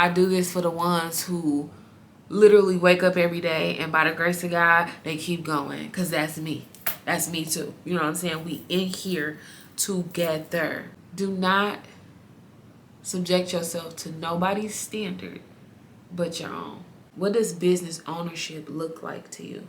I do this for the ones who literally wake up every day and by the grace of God, they keep going. Because that's me. That's me too. You know what I'm saying? We in here together. Do not subject yourself to nobody's standard but your own. What does business ownership look like to you?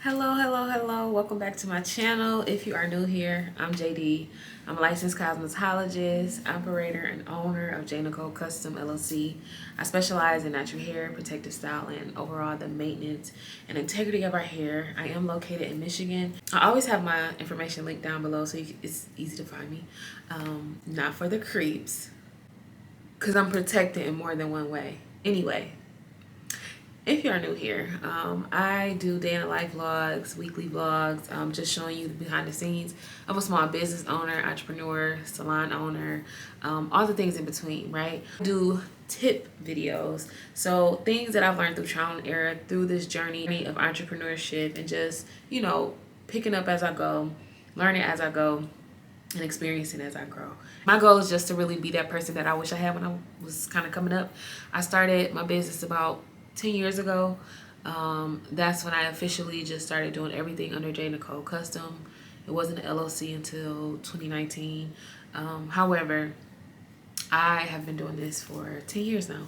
Hello. Welcome back to my channel. If you are new here, I'm JD. I'm a licensed cosmetologist, operator, and owner of Nicole Custom LLC. I specialize in natural hair, protective style, and overall the maintenance and integrity of our hair. I am located in Michigan. I always have my information linked down below so it's easy to find me. Not for the creeps, because I'm protected in more than one way. Anyway, if you are new here, I do day in the life vlogs, weekly vlogs, just showing you the behind the scenes of a small business owner, entrepreneur, salon owner, all the things in between, right? I do tip videos, so things that I've learned through trial and error through this journey of entrepreneurship and just, you know, picking up as I go, learning as I go, and experiencing as I grow. My goal is just to really be that person that I wish I had when I was kind of coming up. I started my business about 10 years ago. That's when I officially just started doing everything under Nicole Custom. It wasn't an LLC until 2019. However, I have been doing this for 10 years now.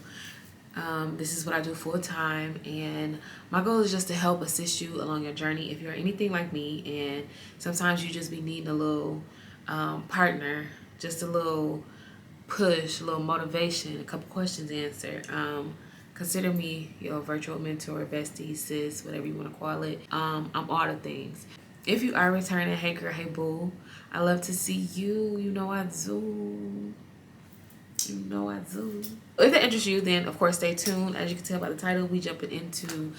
This is what I do full time, and my goal is just to help assist you along your journey. If you're anything like me and sometimes you just be needing a little partner, just a little push, a little motivation, a couple questions answered, consider me your virtual mentor, bestie, sis, whatever you want to call it. I'm all the things. If you are returning, hey girl, hey boo, I love to see you. You know I do. If that interests you, then of course stay tuned. As you can tell by the title, we jumping into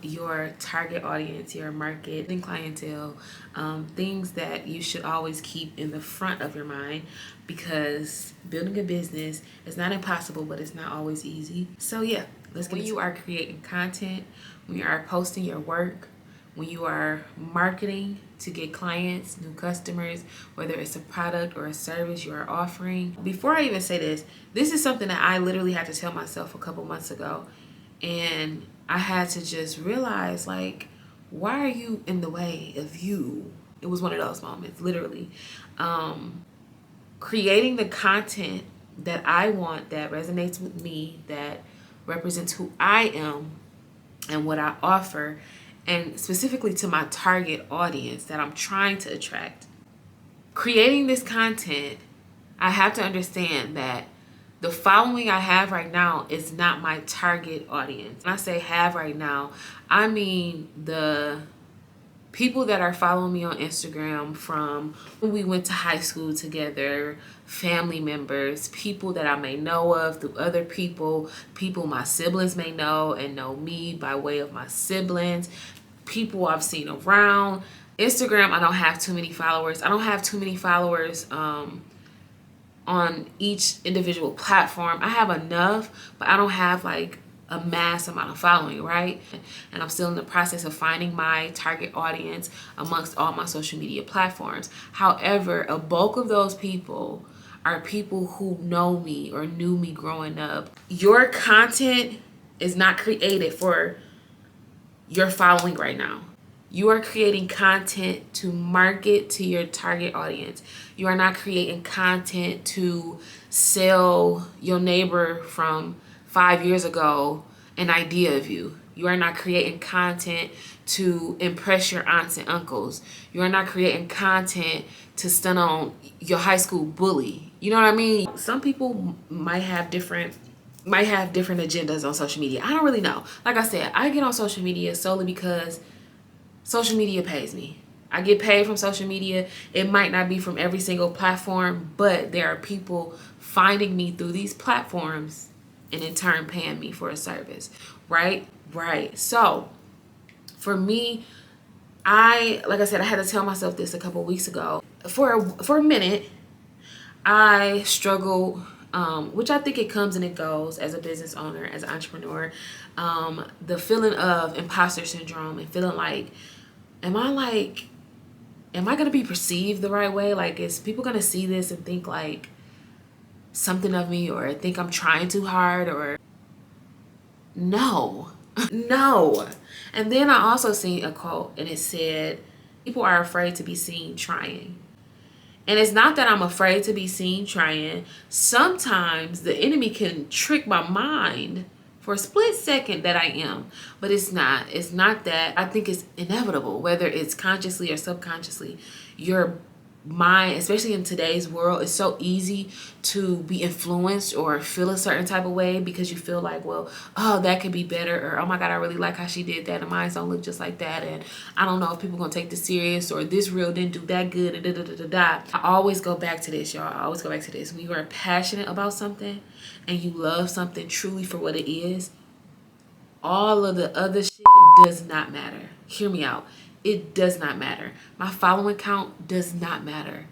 your target audience, your market and clientele, things that you should always keep in the front of your mind, because building a business is not impossible, but it's not always easy. So yeah, let's get into it. When you are creating content, when you are posting your work, when you are marketing to get clients, new customers, whether it's a product or a service you are offering. Before I even say this, this is something that I literally had to tell myself a couple months ago. And I had to just realize, like, why are you in the way of you? It was one of those moments, literally. Creating the content that I want, that resonates with me, that represents who I am and what I offer, and specifically to my target audience that I'm trying to attract. Creating this content, I have to understand that the following I have right now is not my target audience. When I say have right now, I mean the people that are following me on Instagram from when we went to high school together, family members, people that I may know of through other people my siblings may know and know me by way of my siblings, people I've seen around. Instagram, I don't have too many followers. I don't have too many followers on each individual platform. I have enough, but I don't have like a mass amount of following, right? And I'm still in the process of finding my target audience amongst all my social media platforms. However, a bulk of those people are people who know me or knew me growing up. Your content is not created for your following right now. You are creating content to market to your target audience. You are not creating content to sell your neighbor from 5 years ago an idea of you. You are not creating content to impress your aunts and uncles. You are not creating content to stun on your high school bully. You know what I mean? Some people might have different agendas on social media. I don't really know. Like I said, I get on social media solely because social media pays me. I get paid from social media. It might not be from every single platform, but there are people finding me through these platforms and in turn paying me for a service, right? So for me, like I said, I had to tell myself this a couple weeks ago. For a minute, I struggled, which I think it comes and it goes as a business owner, as an entrepreneur, the feeling of imposter syndrome and feeling like, am I like am I going to be perceived the right way? Like, is people going to see this and think like something of me, or think I'm trying too hard, or no. No. And then I also seen a quote and it said, people are afraid to be seen trying. And it's not that I'm afraid to be seen trying. Sometimes the enemy can trick my mind for a split second that I am, but it's not. It's not that. I think it's inevitable, whether it's consciously or subconsciously. Your mind, especially in today's world, it's so easy to be influenced or feel a certain type of way because you feel like, well, oh, that could be better, or oh my god, I really like how she did that, and mine don't look just like that, and I don't know if people gonna take this serious, or this reel didn't do that good, and da da da da da. I always go back to this, y'all. I always go back to this. When you are passionate about something and you love something truly for what it is, all of the other shit does not matter. Hear me out. It does not matter. My following count does not matter.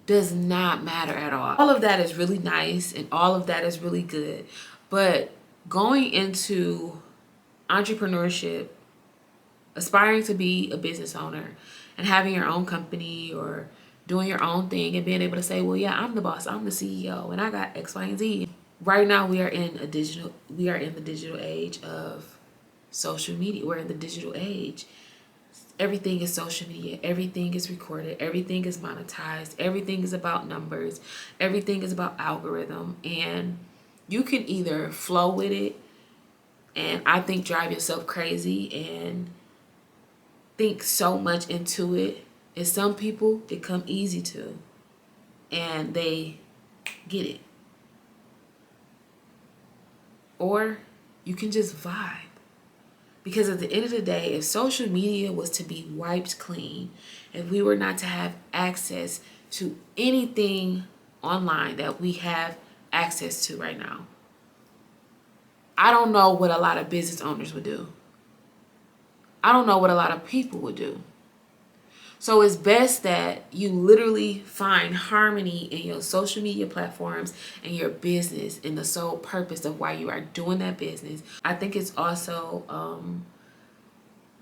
Does not matter at all. All of that is really nice and all of that is really good. But going into entrepreneurship, aspiring to be a business owner and having your own company or doing your own thing and being able to say, well, yeah, I'm the boss, I'm the CEO, and I got X, Y, and Z. Right now we are in the digital age of social media. We're in the digital age. Everything is social media. Everything is recorded. Everything is monetized. Everything is about numbers. Everything is about algorithm. And you can either flow with it and I think drive yourself crazy and think so much into it. And some people, it come easy to. And they get it. Or you can just vibe. Because at the end of the day, if social media was to be wiped clean, if we were not to have access to anything online that we have access to right now, I don't know what a lot of business owners would do. I don't know what a lot of people would do. So it's best that you literally find harmony in your social media platforms and your business and the sole purpose of why you are doing that business. I think it's also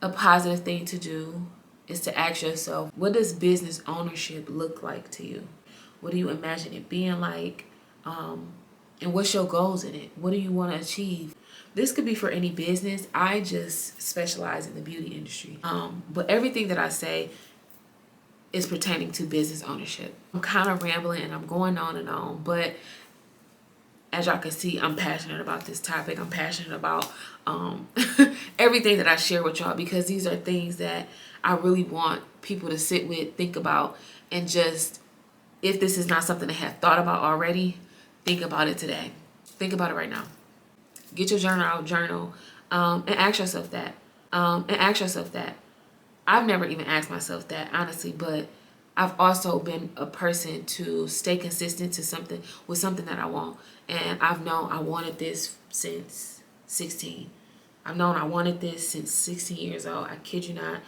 a positive thing to do is to ask yourself, what does business ownership look like to you? What do you imagine it being like? And what's your goals in it? What do you want to achieve? This could be for any business. I just specialize in the beauty industry. But everything that I say is pertaining to business ownership. I'm kind of rambling and I'm going on and on, but as y'all can see, I'm passionate about this topic. I'm passionate about everything that I share with y'all because these are things that I really want people to sit with, think about, and just, if this is not something they have thought about already, think about it today. Think about it right now. Get your journal out, journal, and ask yourself that. I've never even asked myself that, honestly, but I've also been a person to stay consistent to something that I want. And I've known I wanted this since 16. I've known I wanted this since 16 years old. I kid you not,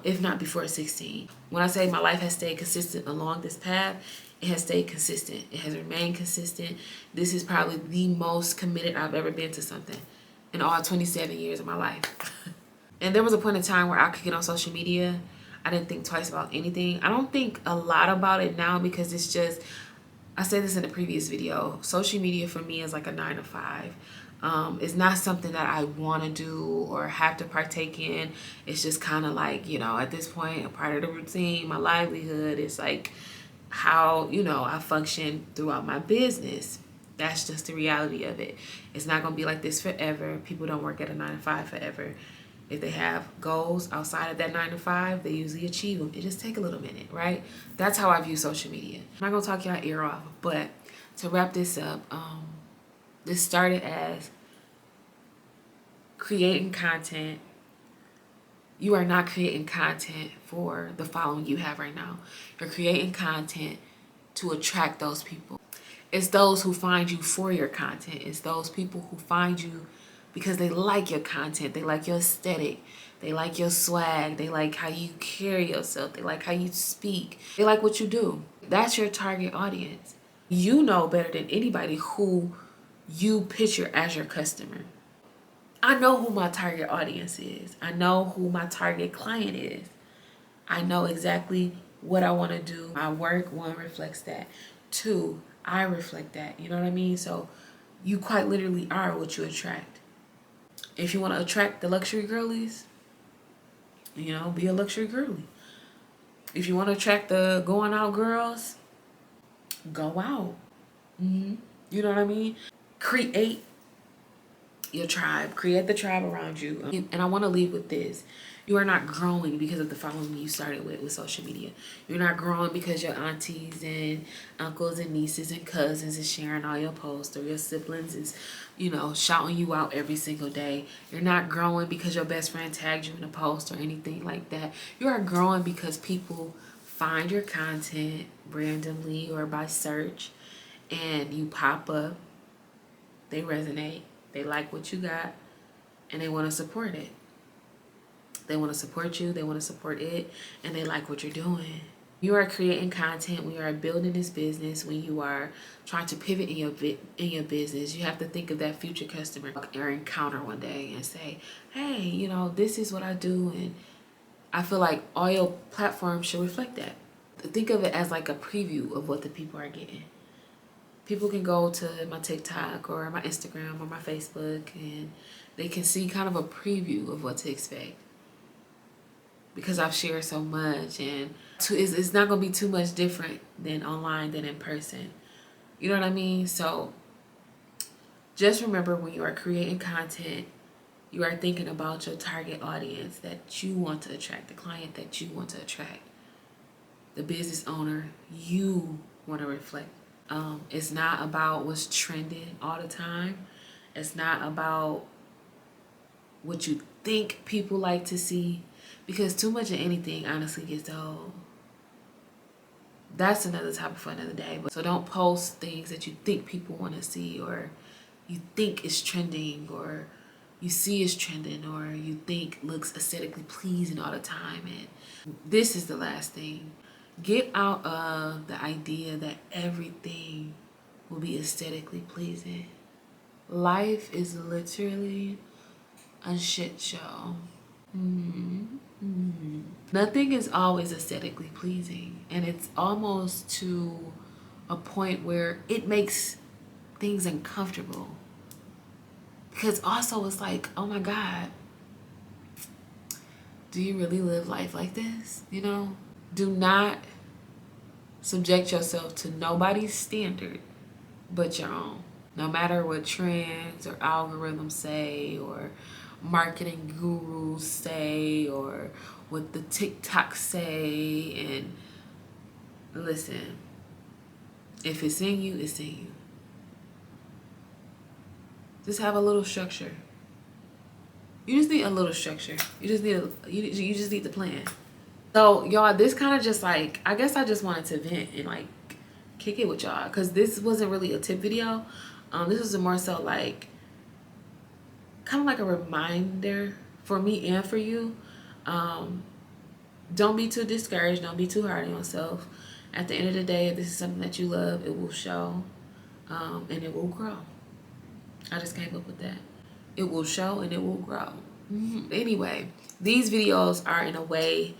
if not before 16. When I say my life has stayed consistent along this path, it has stayed consistent. It has remained consistent. This is probably the most committed I've ever been to something in all 27 years of my life. And there was a point in time where I could get on social media. I didn't think twice about anything. I don't think a lot about it now because it's just, I said this in a previous video, social media for me is like a 9 to 5. It's not something that I want to do or have to partake in. It's just kind of like, at this point, a part of the routine, my livelihood. It's like how, I function throughout my business. That's just the reality of it. It's not going to be like this forever. People don't work at a 9 to 5 forever. If they have goals outside of that 9 to 5, they usually achieve them. It just take a little minute, right? That's how I view social media. I'm not going to talk y'all ear off, but to wrap this up, this started as creating content. You are not creating content for the following you have right now. You're creating content to attract those people. It's those who find you for your content. It's those people who find you because they like your content. They like your aesthetic. They like your swag. They like how you carry yourself. They like how you speak. They like what you do. That's your target audience. You know better than anybody who you picture as your customer. I know who my target audience is. I know who my target client is. I know exactly what I want to do. My work, one, reflects that. Two, I reflect that. You know what I mean? So you quite literally are what you attract. If you want to attract the luxury girlies, you know, be a luxury girly. If you want to attract the going out girls, go out. You know what I mean? Create your tribe. Create the tribe around you. And I want to leave with this. You are not growing because of the following you started with social media. You're not growing because your aunties and uncles and nieces and cousins is sharing all your posts, or your siblings is, you know, shouting you out every single day. You're not growing because your best friend tagged you in a post or anything like that. You are growing because people find your content randomly or by search, and you pop up. They resonate. They like what you got, and they want to support it. They want to support you, they want to support it, and they like what you're doing. You are creating content when you are building this business, when you are trying to pivot in your business. You have to think of that future customer or encounter one day and say, hey, you know, this is what I do. And I feel like all your platforms should reflect that. Think of it as like a preview of what the people are getting. People can go to my TikTok or my Instagram or my Facebook, and they can see kind of a preview of what to expect. Because I've shared so much, and it's not going to be too much different than online than in person. You know what I mean? So just remember, when you are creating content, you are thinking about your target audience that you want to attract, the client that you want to attract, the business owner you want to reflect. It's not about what's trending all the time. It's not about what you think people like to see, because too much of anything honestly gets old. That's another topic for another day. So don't post things that you think people want to see, or you think is trending, or you see is trending, or you think looks aesthetically pleasing all the time. And this is the last thing. Get out of the idea that everything will be aesthetically pleasing. Life is literally a shit show. Nothing is always aesthetically pleasing, and it's almost to a point where it makes things uncomfortable, because also it's like, oh my God, do you really live life like this? You know, do not subject yourself to nobody's standard but your own. No matter what trends or algorithms say, or marketing gurus say, or what the TikToks say. And listen, if it's in you, it's in you. Just have a little structure. You just need a little structure. You just need the plan. So y'all, this kind of just like, I guess I just wanted to vent and like kick it with y'all, because this wasn't really a tip video. This was more so like kind of like a reminder for me and for you. Don't be too discouraged. Don't be too hard on yourself. At the end of the day, if this is something that you love, it will show, and it will grow. I just came up with that. It will show and it will grow. Anyway, these videos are in a way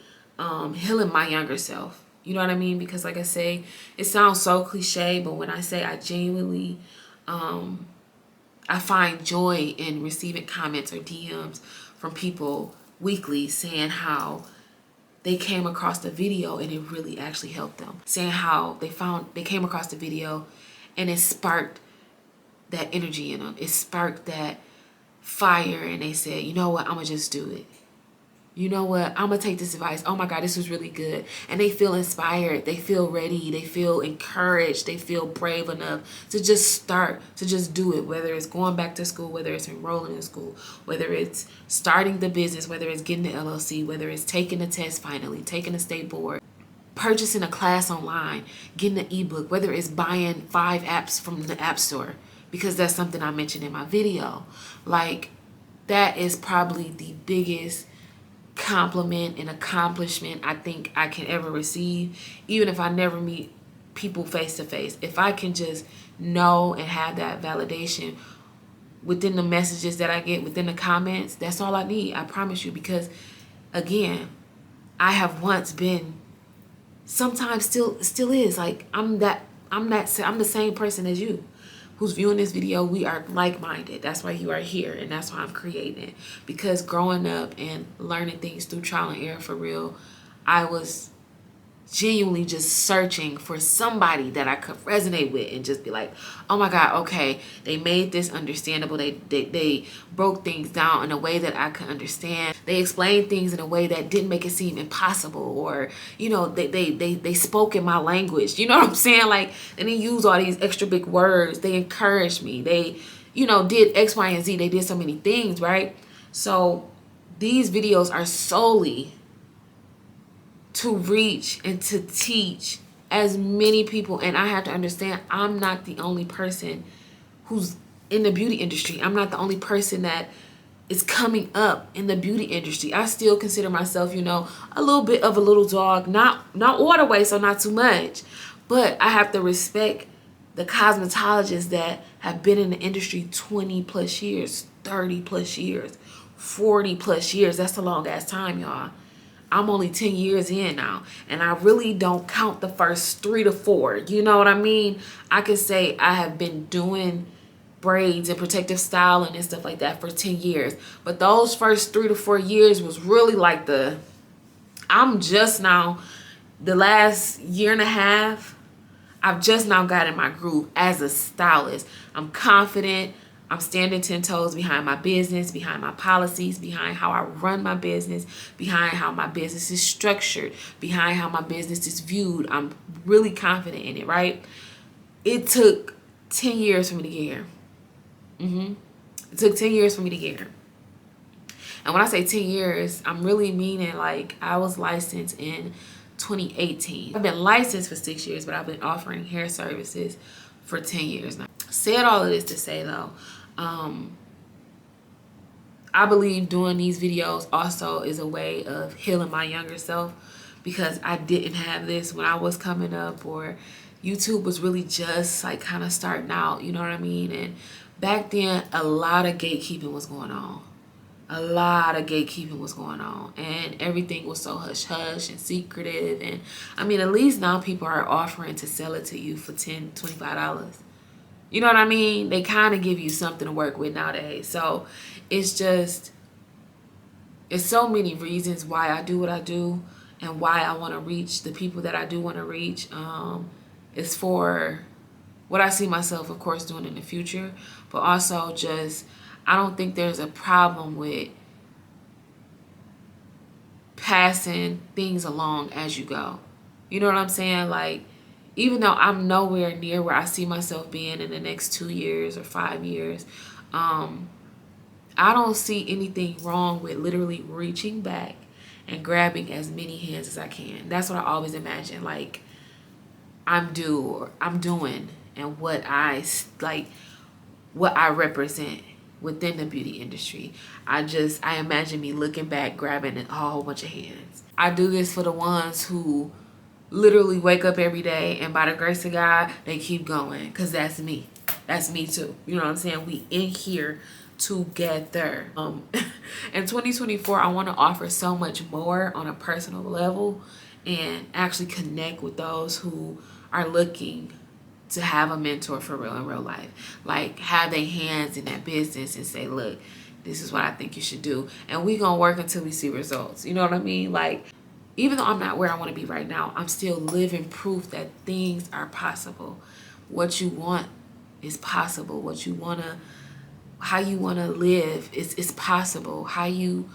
healing my younger self. You know what I mean? Because like I say, it sounds so cliche, but when I say I genuinely, I find joy in receiving comments or DMs from people weekly saying how they came across the video and it really actually helped them. Saying how they came across the video and it sparked that energy in them. It sparked that fire, and they said, you know what, I'm gonna just do it. You know what, I'm gonna take this advice. Oh my God, this was really good. And they feel inspired, they feel ready, they feel encouraged, they feel brave enough to just start, to just do it. Whether it's going back to school, whether it's enrolling in school, whether it's starting the business, whether it's getting the LLC, whether it's taking the test finally, taking the state board, purchasing a class online, getting an ebook, whether it's buying 5 apps from the app store, because that's something I mentioned in my video. Like, that is probably the biggest compliment and accomplishment I think I can ever receive, even if I never meet people face to face. If I can just know and have that validation within the messages that I get, within the comments, that's all I need. I promise you. Because again, I have once been sometimes still is. Like, I'm the same person as you who's viewing this video. We are like-minded. That's why you are here, and that's why I'm creating it. Because growing up and learning things through trial and error, for real, I was genuinely just searching for somebody that I could resonate with and just be like, oh my God, okay, they made this understandable. They broke things down in a way that I could understand. They explained things in a way that didn't make it seem impossible, or, you know, they spoke in my language. You know what I'm saying? Like, they didn't use all these extra big words. They encouraged me. They, you know, did X, Y, and Z. They did so many things, right? So these videos are solely to reach and to teach as many people. And I have to understand, I'm not the only person who's in the beauty industry. I'm not the only person that is coming up in the beauty industry. I still consider myself, you know, a little bit of a little dog, not all the way, so not too much. But I have to respect the cosmetologists that have been in the industry 20 plus years, 30 plus years, 40 plus years. That's a long ass time, y'all. I'm only 10 years in now, and I really don't count the first 3 to 4. You know what I mean? I could say I have been doing braids and protective styling and stuff like that for 10 years. But those first 3 to 4 years was really like I'm just now, the last year and a half, I've just now got in my groove as a stylist. I'm confident. I'm standing 10 toes behind my business, behind my policies, behind how I run my business, behind how my business is structured, behind how my business is viewed. I'm really confident in it, right? It took 10 years for me to get here. It took 10 years for me to get here. And when I say 10 years, I'm really meaning, like, I was licensed in 2018. I've been licensed for 6 years, but I've been offering hair services for 10 years now. Said all of this to say, though, I believe doing these videos also is a way of healing my younger self, because I didn't have this when I was coming up, or YouTube was really just like kind of starting out, you know what I mean? And back then, a lot of gatekeeping was going on. A lot of gatekeeping was going on, and everything was so hush hush and secretive. And I mean, at least now people are offering to sell it to you for $10, $25. You know what I mean? They kind of give you something to work with nowadays. So it's just, it's so many reasons why I do what I do and why I want to reach the people that I do want to reach. It's for what I see myself, of course, doing in the future, but also just, I don't think there's a problem with passing things along as you go. You know what I'm saying? Like, even though I'm nowhere near where I see myself being in the next 2 years or 5 years, I don't see anything wrong with literally reaching back and grabbing as many hands as I can. That's what I always imagine, like, I'm doing, and what I represent within the beauty industry. I imagine me looking back, grabbing a whole bunch of hands. I do this for the ones who literally wake up every day, and by the grace of God, they keep going, because that's me. That's me too. You know what I'm saying? We in here together. In 2024, I want to offer so much more on a personal level and actually connect with those who are looking to have a mentor for real in real life. Like, have their hands in that business and say, look, this is what I think you should do. And we gonna work until we see results. You know what I mean? Like, even though I'm not where I want to be right now, I'm still living proof that things are possible. What you want is possible. How you want to live is possible. How you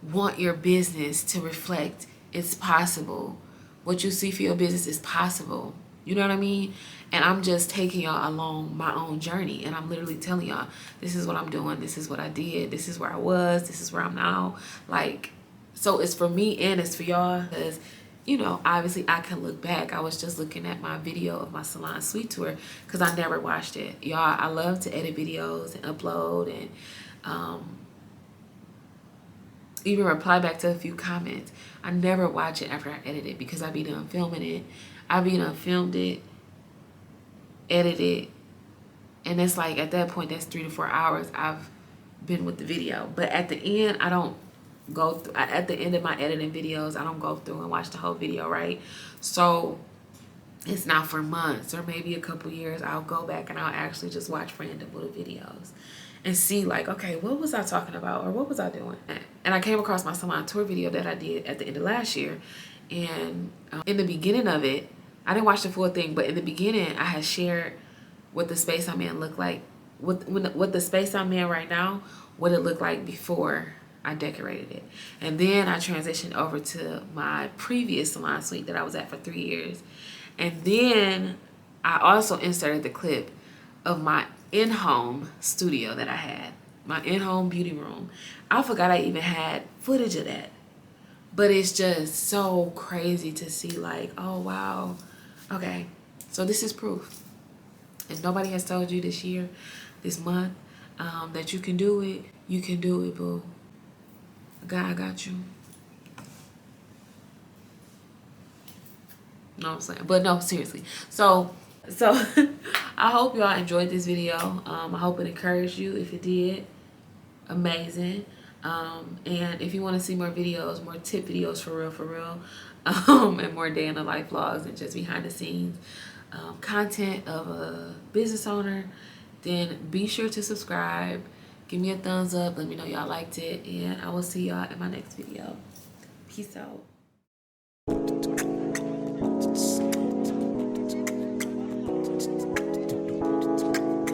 want your business to reflect, it's possible. What you see for your business is possible. You know what I mean? And I'm just taking y'all along my own journey. And I'm literally telling y'all, this is what I'm doing. This is what I did. This is where I was. This is where I'm now. Like, so it's for me and it's for y'all. Because, you know, obviously I can look back. I was just looking at my video of my salon suite tour because I never watched it. Y'all, I love to edit videos and upload and even reply back to a few comments. I never watch it after I edit it because I be done filming it. I be done filmed it, edit it, and it's like, at that point, that's 3 to 4 hours I've been with the video. But at the end, I don't go through, at the end of my editing videos, I don't go through and watch the whole video, right? So it's not for months or maybe a couple years. I'll go back and I'll actually just watch random little videos and see like, okay, what was I talking about or what was I doing? And I came across my salon tour video that I did at the end of last year. And in the beginning of it, I didn't watch the full thing, but in the beginning I had shared what the space I'm in looked like, what the space I'm in right now, what it looked like before I decorated it. And then I transitioned over to my previous salon suite that I was at for 3 years. And then I also inserted the clip of my in-home studio that I had, my in-home beauty room. I forgot I even had footage of that. But it's just so crazy to see like, oh wow, okay, so this is proof. If nobody has told you this year, this month, that you can do it, you can do it, boo. God got you. Know what I'm saying? But no, seriously. So I hope y'all enjoyed this video. I hope it encouraged you. If it did, amazing. And if you want to see more videos, more tip videos for real, and more day in the life vlogs and just behind the scenes content of a business owner, then be sure to subscribe. Give me a thumbs up. Let me know y'all liked it. And I will see y'all in my next video. Peace out.